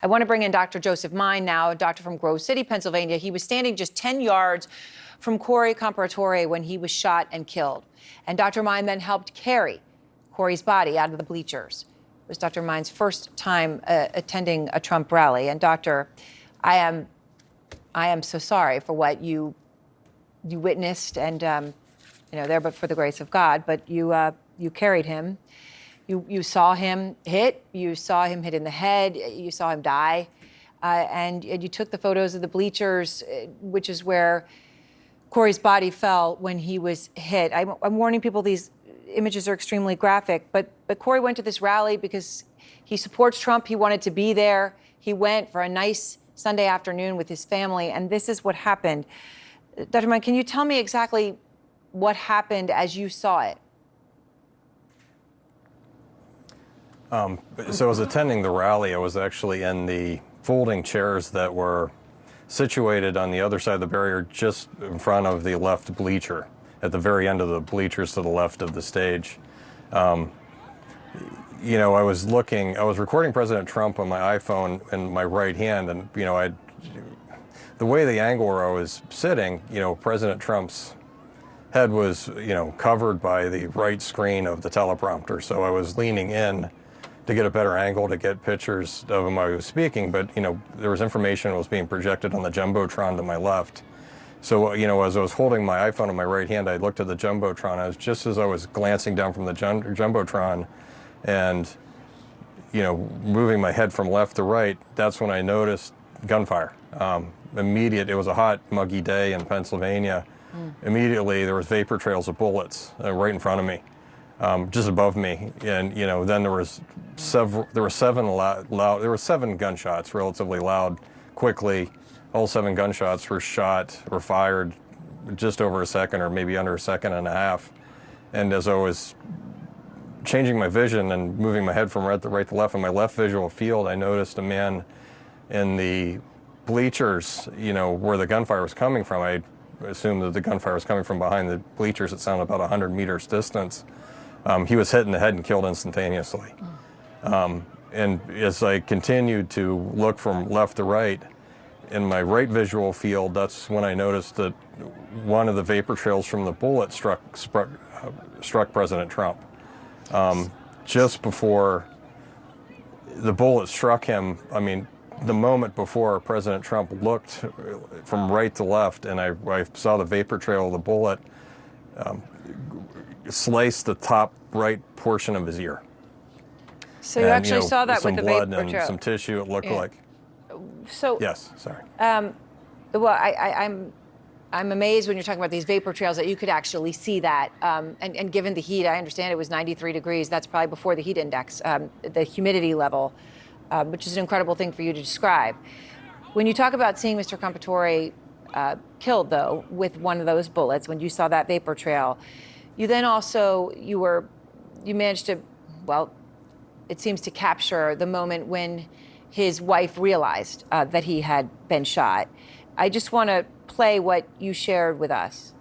I want to bring in Dr. Joseph Mine now, a doctor from Grove City, Pennsylvania. He was standing just 10 yards from Corey Comparatore when he was shot and killed. And Dr. Mine then helped carry Corey's body out of the bleachers. It was Dr. Mine's first time attending a Trump rally. And Doctor, I am so sorry for what you witnessed, and there but for the grace of God. But you carried him. You saw him hit. You saw him hit in the head. You saw him die, and you took the photos of the bleachers, which is where Corey's body fell when he was hit. I'm warning people, these images are extremely graphic, but Corey went to this rally because he supports Trump. He wanted to be there. He went for a nice Sunday afternoon with his family, and this is what happened. Dr. Mine, can you tell me exactly what happened as you saw it? So I was attending the rally. I was actually in the folding chairs that were situated on the other side of the barrier, just in front of the left bleacher, at the very end of the bleachers to the left of the stage. I was recording President Trump on my iPhone in my right hand, and the way the angle where I was sitting, President Trump's head was, covered by the right screen of the teleprompter. So I was leaning in to get a better angle to get pictures of him while I was speaking. But, there was information that was being projected on the Jumbotron to my left. So, as I was holding my iPhone in my right hand, I looked at the Jumbotron. Just as I was glancing down from the Jumbotron and, moving my head from left to right, that's when I noticed gunfire. It was a hot, muggy day in Pennsylvania. Immediately, there was vapor trails of bullets right in front of me, just above me, and then there were seven gunshots, relatively loud, quickly. All 7 gunshots were fired just over a second, or maybe under a second and a half. And as I was changing my vision and moving my head from right to left in my left visual field, I noticed a man in the bleachers, where the gunfire was coming from. I assumed that the gunfire was coming from behind the bleachers. It sounded about 100 meters distance. He was hit in the head and killed instantaneously. And as I continued to look from left to right, in my right visual field, that's when I noticed that one of the vapor trails from the bullet struck President Trump. Just before the bullet struck him, the moment before President Trump looked from right to left, and I saw the vapor trail of the bullet slice the top right portion of his ear. So you actually saw that with the vapor trail. Some blood and some tissue, it looked like. So yes, sorry. I'm amazed when you're talking about these vapor trails that you could actually see that. And given the heat, I understand it was 93 degrees. That's probably before the heat index, the humidity level, which is an incredible thing for you to describe. When you talk about seeing Mr. Comparatore killed, though, with one of those bullets, when you saw that vapor trail, you then also, you managed to, it seems to capture the moment when his wife realized that he had been shot. I just want to play what you shared with us.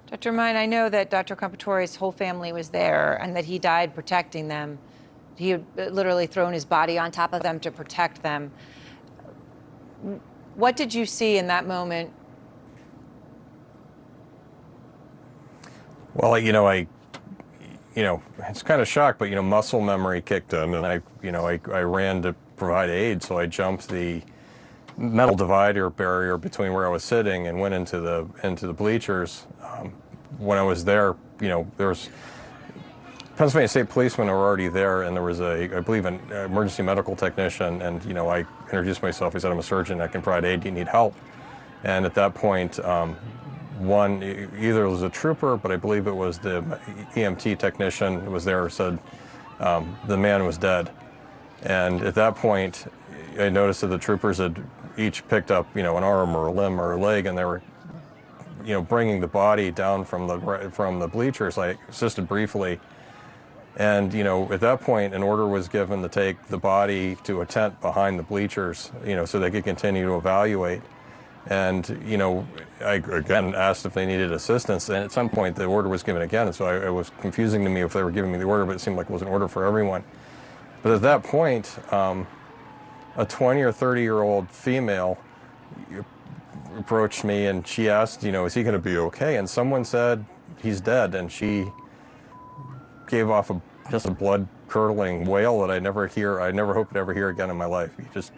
Dr. Mine, I know that Dr. Comparatore's whole family was there and that he died protecting them. He had literally thrown his body on top of them to protect them. What did you see in that moment? Well, it's kind of shocked, but, muscle memory kicked in, and I ran to provide aid, so I jumped the metal divider barrier between where I was sitting and went into the bleachers. When I was there, there was Pennsylvania State policemen who were already there, and there was I believe, an emergency medical technician, and, I introduced myself. He said, I'm a surgeon, I can provide aid, do you need help? And at that point, one, either it was a trooper, but I believe it was the EMT technician who was there, said the man was dead. And at that point, I noticed that the troopers had each picked up, an arm or a limb or a leg, and they were, bringing the body down from the bleachers. I assisted briefly. And, at that point, an order was given to take the body to a tent behind the bleachers, so they could continue to evaluate. And, I again asked if they needed assistance. And at some point, the order was given again. And so it was confusing to me if they were giving me the order, but it seemed like it was an order for everyone. But at that point, a 20 or 30-year-old female approached me and she asked, is he going to be okay? And someone said, he's dead. And she gave off just a blood-curdling wail that I never hope to ever hear again in my life.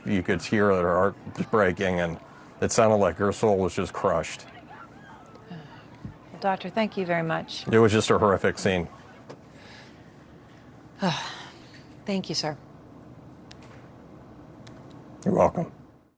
You could hear her heart just breaking, and it sounded like her soul was just crushed. Well, Doctor, thank you very much. It was just a horrific scene. Thank you, sir. You're welcome.